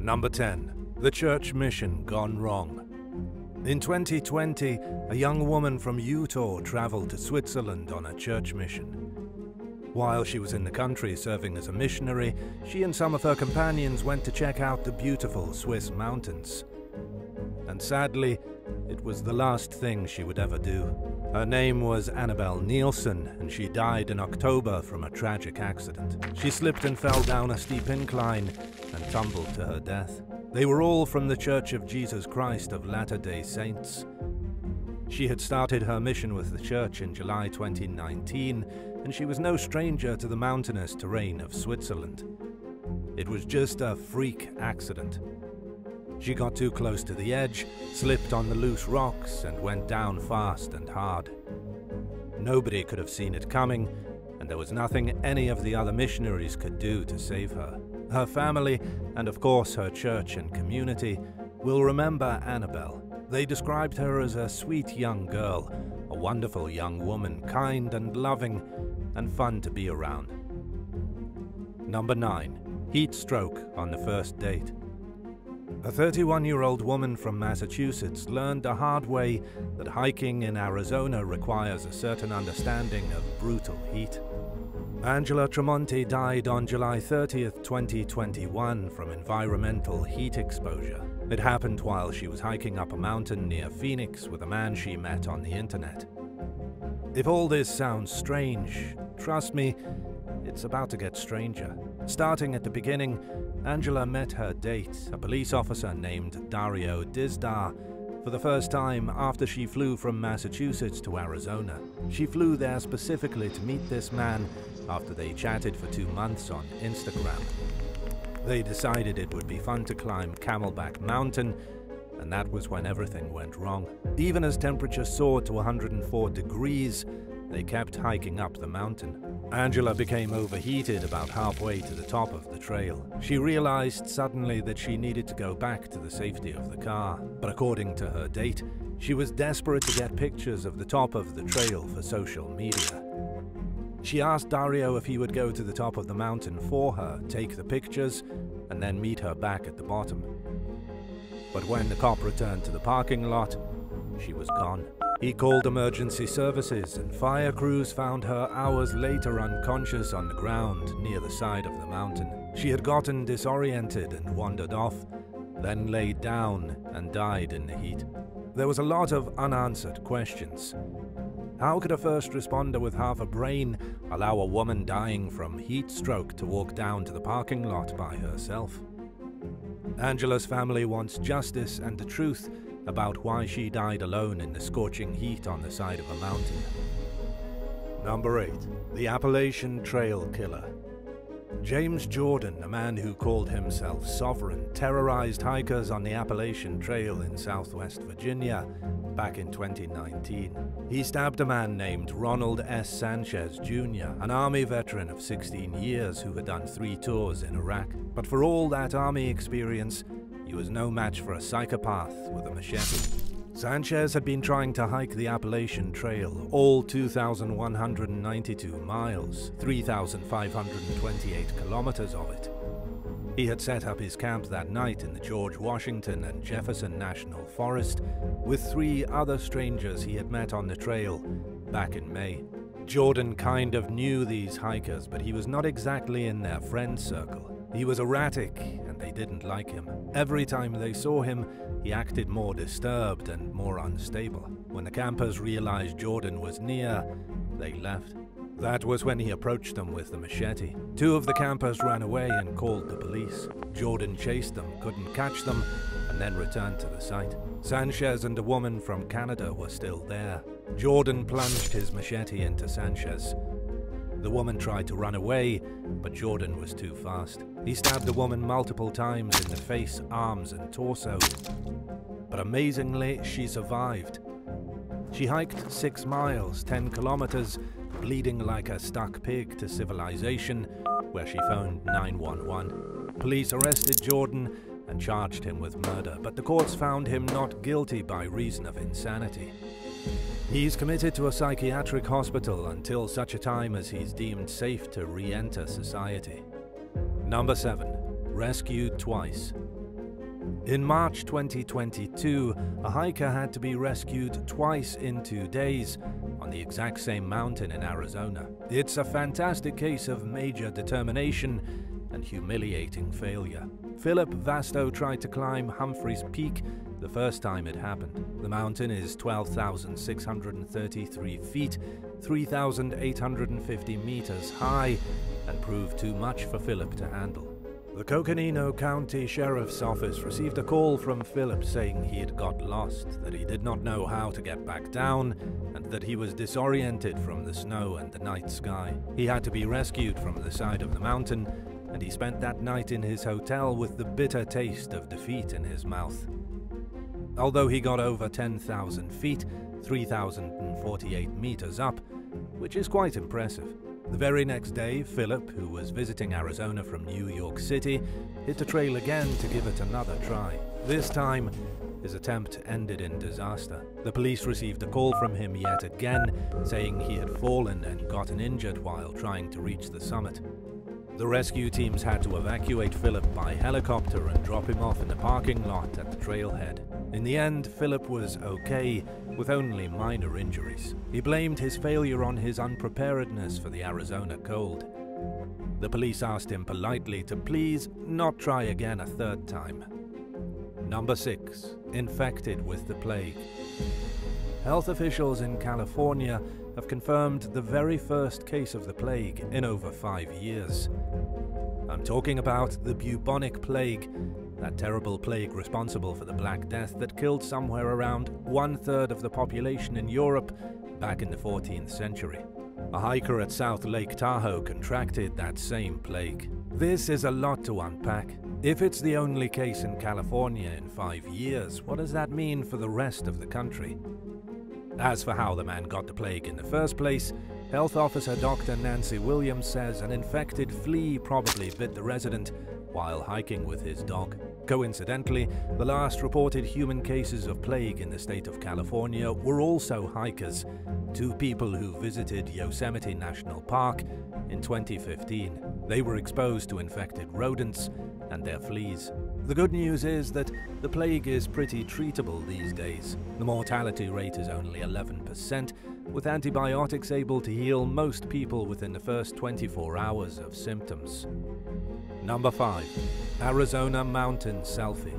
Number 10. The church mission gone wrong. In 2020, a young woman from Utah traveled to Switzerland on a church mission. While she was in the country serving as a missionary, she and some of her companions went to check out the beautiful Swiss mountains. And sadly, it was the last thing she would ever do. Her name was Annabelle Nielsen, and she died in October from a tragic accident. She slipped and fell down a steep incline and tumbled to her death. They were all from the Church of Jesus Christ of Latter-day Saints. She had started her mission with the church in July 2019, and she was no stranger to the mountainous terrain of Switzerland. It was just a freak accident. She got too close to the edge, slipped on the loose rocks, and went down fast and hard. Nobody could have seen it coming, and there was nothing any of the other missionaries could do to save her. Her family, and of course her church and community, will remember Annabelle. They described her as a sweet young girl, a wonderful young woman, kind and loving, and fun to be around. Number 9. Heat stroke on the first date. A 31-year-old woman from Massachusetts learned the hard way that hiking in Arizona requires a certain understanding of brutal heat. Angela Tremonti died on July 30th, 2021 from environmental heat exposure. It happened while she was hiking up a mountain near Phoenix with a man she met on the internet. If all this sounds strange, trust me, it's about to get stranger. Starting at the beginning, Angela met her date, a police officer named Dario Dizdar, for the first time after she flew from Massachusetts to Arizona. She flew there specifically to meet this man after they chatted for 2 months on Instagram. They decided it would be fun to climb Camelback Mountain, and that was when everything went wrong. Even as temperatures soared to 104 degrees, they kept hiking up the mountain. Angela became overheated about halfway to the top of the trail. She realized suddenly that she needed to go back to the safety of the car, but according to her date, she was desperate to get pictures of the top of the trail for social media. She asked Dario if he would go to the top of the mountain for her, take the pictures, and then meet her back at the bottom. But when the cop returned to the parking lot, she was gone. He called emergency services, and fire crews found her hours later unconscious on the ground near the side of the mountain. She had gotten disoriented and wandered off, then laid down and died in the heat. There was a lot of unanswered questions. How could a first responder with half a brain allow a woman dying from heat stroke to walk down to the parking lot by herself? Angela's family wants justice and the truth about why she died alone in the scorching heat on the side of a mountain. Number 8. The Appalachian Trail Killer. James Jordan, a man who called himself Sovereign, terrorized hikers on the Appalachian Trail in southwest Virginia back in 2019. He stabbed a man named Ronald S. Sanchez Jr., an Army veteran of 16 years who had done 3 tours in Iraq. But for all that Army experience, he was no match for a psychopath with a machete. Sanchez had been trying to hike the Appalachian Trail, all 2,192 miles, 3,528 kilometers of it. He had set up his camp that night in the George Washington and Jefferson National Forest with 3 other strangers he had met on the trail back in May. Jordan kind of knew these hikers, but he was not exactly in their friend circle. He was erratic, and they didn't like him. Every time they saw him, he acted more disturbed and more unstable. When the campers realized Jordan was near, they left. That was when he approached them with the machete. 2 of the campers ran away and called the police. Jordan chased them, couldn't catch them, and then returned to the site. Sanchez and a woman from Canada were still there. Jordan plunged his machete into Sanchez. The woman tried to run away, but Jordan was too fast. He stabbed the woman multiple times in the face, arms, and torso. But amazingly, she survived. She hiked 6 miles, 10 kilometers, bleeding like a stuck pig to civilization, where she phoned 911. Police arrested Jordan and charged him with murder, but the courts found him not guilty by reason of insanity. He's committed to a psychiatric hospital until such a time as he's deemed safe to re-enter society. Number 7. Rescued twice. In March 2022, a hiker had to be rescued twice in 2 days on the exact same mountain in Arizona. It's a fantastic case of major determination and humiliating failure. Philip Vasto tried to climb Humphreys Peak the first time it happened. The mountain is 12,633 feet, 3,850 meters high, and proved too much for Philip to handle. The Coconino County Sheriff's Office received a call from Philip saying he had got lost, that he did not know how to get back down, and that he was disoriented from the snow and the night sky. He had to be rescued from the side of the mountain, and he spent that night in his hotel with the bitter taste of defeat in his mouth. Although he got over 10,000 feet, 3,048 meters up, which is quite impressive. The very next day, Philip, who was visiting Arizona from New York City, hit the trail again to give it another try. This time, his attempt ended in disaster. The police received a call from him yet again, saying he had fallen and gotten injured while trying to reach the summit. The rescue teams had to evacuate Philip by helicopter and drop him off in the parking lot at the trailhead. In the end, Philip was okay, with only minor injuries. He blamed his failure on his unpreparedness for the Arizona cold. The police asked him politely to please not try again a third time. Number 6. Infected with the plague. Health officials in California have confirmed the very first case of the plague in over 5 years. I'm talking about the bubonic plague, that terrible plague responsible for the Black Death that killed somewhere around 1/3 of the population in Europe back in the 14th century. A hiker at South Lake Tahoe contracted that same plague. This is a lot to unpack. If it's the only case in California in 5 years, what does that mean for the rest of the country? As for how the man got the plague in the first place, Health Officer Dr. Nancy Williams says an infected flea probably bit the resident while hiking with his dog. Coincidentally, the last reported human cases of plague in the state of California were also hikers, 2 people who visited Yosemite National Park in 2015. They were exposed to infected rodents and their fleas. The good news is that the plague is pretty treatable these days. The mortality rate is only 11%, with antibiotics able to heal most people within the first 24 hours of symptoms. Number 5. Arizona Mountain Selfie.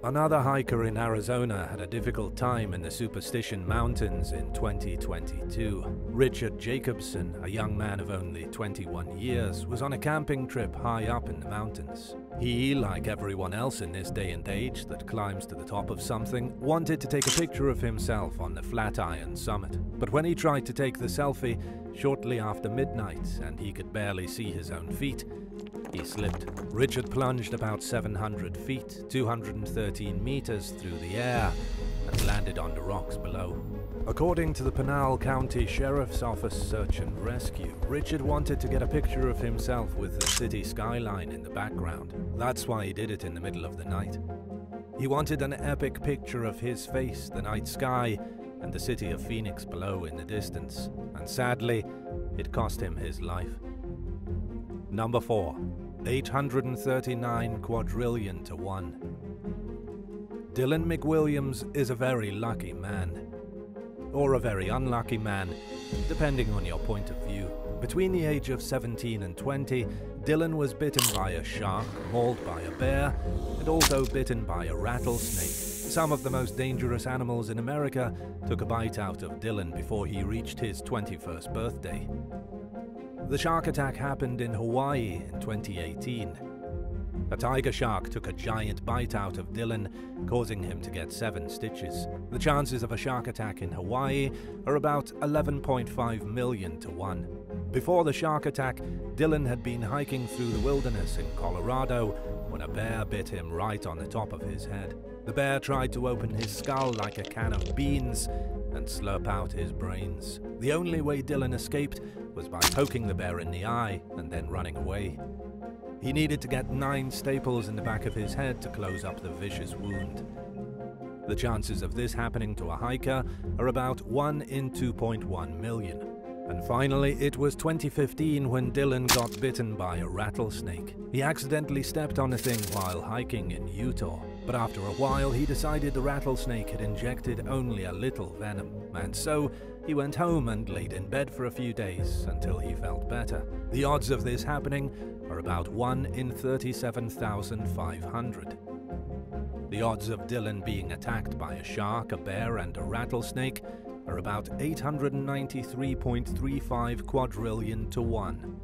Another hiker in Arizona had a difficult time in the Superstition Mountains in 2022. Richard Jacobson, a young man of only 21 years, was on a camping trip high up in the mountains. He, like everyone else in this day and age that climbs to the top of something, wanted to take a picture of himself on the Flatiron summit. But when he tried to take the selfie shortly after midnight and he could barely see his own feet, he slipped. Richard plunged about 700 feet, 213 meters through the air, and landed on the rocks below. According to the Pinal County Sheriff's Office Search and Rescue, Richard wanted to get a picture of himself with the city skyline in the background. That's why he did it in the middle of the night. He wanted an epic picture of his face, the night sky, and the city of Phoenix below in the distance, and sadly, it cost him his life. Number 4. 839 quadrillion to 1. Dylan McWilliams is a very lucky man. Or a very unlucky man, depending on your point of view. Between the age of 17 and 20, Dylan was bitten by a shark, mauled by a bear, and also bitten by a rattlesnake. Some of the most dangerous animals in America took a bite out of Dylan before he reached his 21st birthday. The shark attack happened in Hawaii in 2018. A tiger shark took a giant bite out of Dylan, causing him to get 7 stitches. The chances of a shark attack in Hawaii are about 11.5 million to 1. Before the shark attack, Dylan had been hiking through the wilderness in Colorado when a bear bit him right on the top of his head. The bear tried to open his skull like a can of beans and slurp out his brains. The only way Dylan escaped was by poking the bear in the eye and then running away. He needed to get 9 staples in the back of his head to close up the vicious wound. The chances of this happening to a hiker are about 1 in 2.1 million. And finally, it was 2015 when Dylan got bitten by a rattlesnake. He accidentally stepped on a thing while hiking in Utah, but after a while he decided the rattlesnake had injected only a little venom, and so he went home and laid in bed for a few days until he felt better. The odds of this happening are about 1 in 37,500. The odds of Dylan being attacked by a shark, a bear, and a rattlesnake are about 893.35 quadrillion to 1.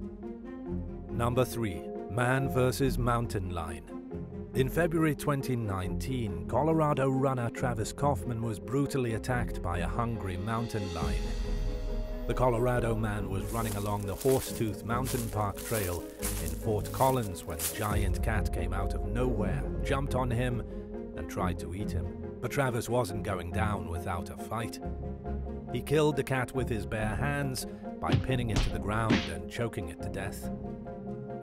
Number 3. Man vs. Mountain Lion. In February 2019, Colorado runner Travis Kaufman was brutally attacked by a hungry mountain lion. The Colorado man was running along the Horsetooth Mountain Park Trail in Fort Collins when a giant cat came out of nowhere, jumped on him, and tried to eat him. But Travis wasn't going down without a fight. He killed the cat with his bare hands by pinning it to the ground and choking it to death.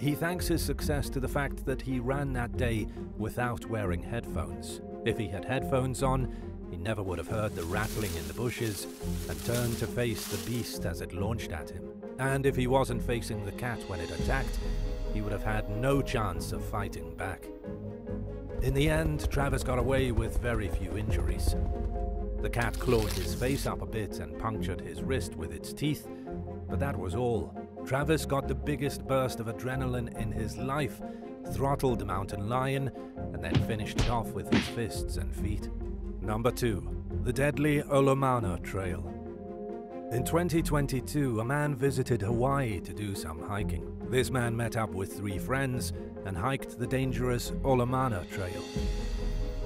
He thanks his success to the fact that he ran that day without wearing headphones. If he had headphones on, he never would have heard the rattling in the bushes and turned to face the beast as it launched at him. And if he wasn't facing the cat when it attacked, he would have had no chance of fighting back. In the end, Travis got away with very few injuries. The cat clawed his face up a bit and punctured his wrist with its teeth, but that was all. Travis got the biggest burst of adrenaline in his life, throttled the mountain lion, and then finished it off with his fists and feet. Number 2. The deadly OLOMANA Trail. In 2022, a man visited Hawaii to do some hiking. This man met up with 3 friends and hiked the dangerous OLOMANA Trail.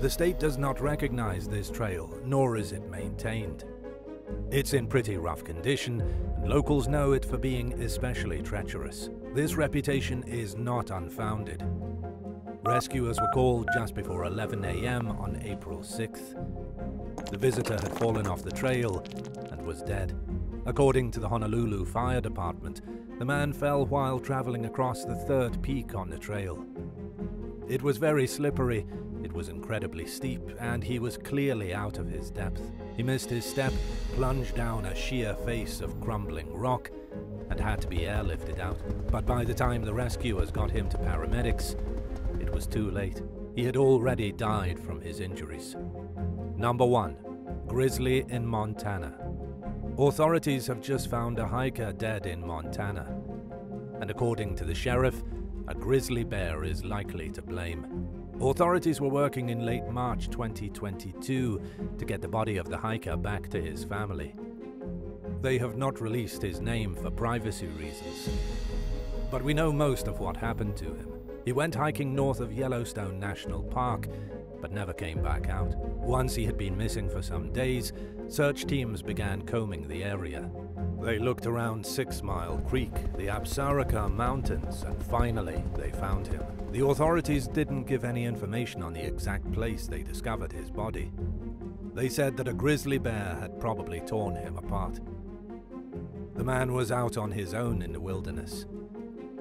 The state does not recognize this trail, nor is it maintained. It's in pretty rough condition, and locals know it for being especially treacherous. This reputation is not unfounded. Rescuers were called just before 11 a.m. on April 6th. The visitor had fallen off the trail and was dead. According to the Honolulu Fire Department, the man fell while traveling across the 3rd peak on the trail. It was very slippery, it was incredibly steep, and he was clearly out of his depth. He missed his step, plunged down a sheer face of crumbling rock, and had to be airlifted out. But by the time the rescuers got him to paramedics, it was too late. He had already died from his injuries. Number 1. Grizzly in Montana. Authorities have just found a hiker dead in Montana, and according to the sheriff, a grizzly bear is likely to blame. Authorities were working in late March 2022 to get the body of the hiker back to his family. They have not released his name for privacy reasons, but we know most of what happened to him. He went hiking north of Yellowstone National Park, but never came back out. Once he had been missing for some days, search teams began combing the area. They looked around 6 Mile Creek, the Apsaraka Mountains, and finally they found him. The authorities didn't give any information on the exact place they discovered his body. They said that a grizzly bear had probably torn him apart. The man was out on his own in the wilderness.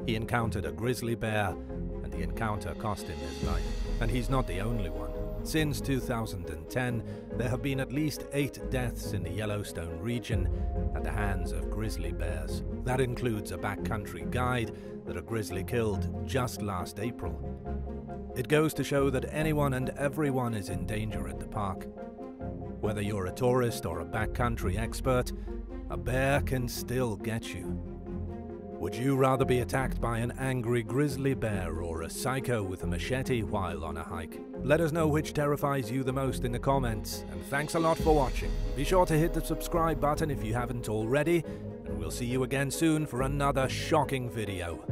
He encountered a grizzly bear, and the encounter cost him his life. And he's not the only one. Since 2010, there have been at least 8 deaths in the Yellowstone region at the hands of grizzly bears. That includes a backcountry guide that a grizzly killed just last April. It goes to show that anyone and everyone is in danger at the park. Whether you're a tourist or a backcountry expert, a bear can still get you. Would you rather be attacked by an angry grizzly bear or a psycho with a machete while on a hike? Let us know which terrifies you the most in the comments, and thanks a lot for watching. Be sure to hit the subscribe button if you haven't already, and we'll see you again soon for another shocking video.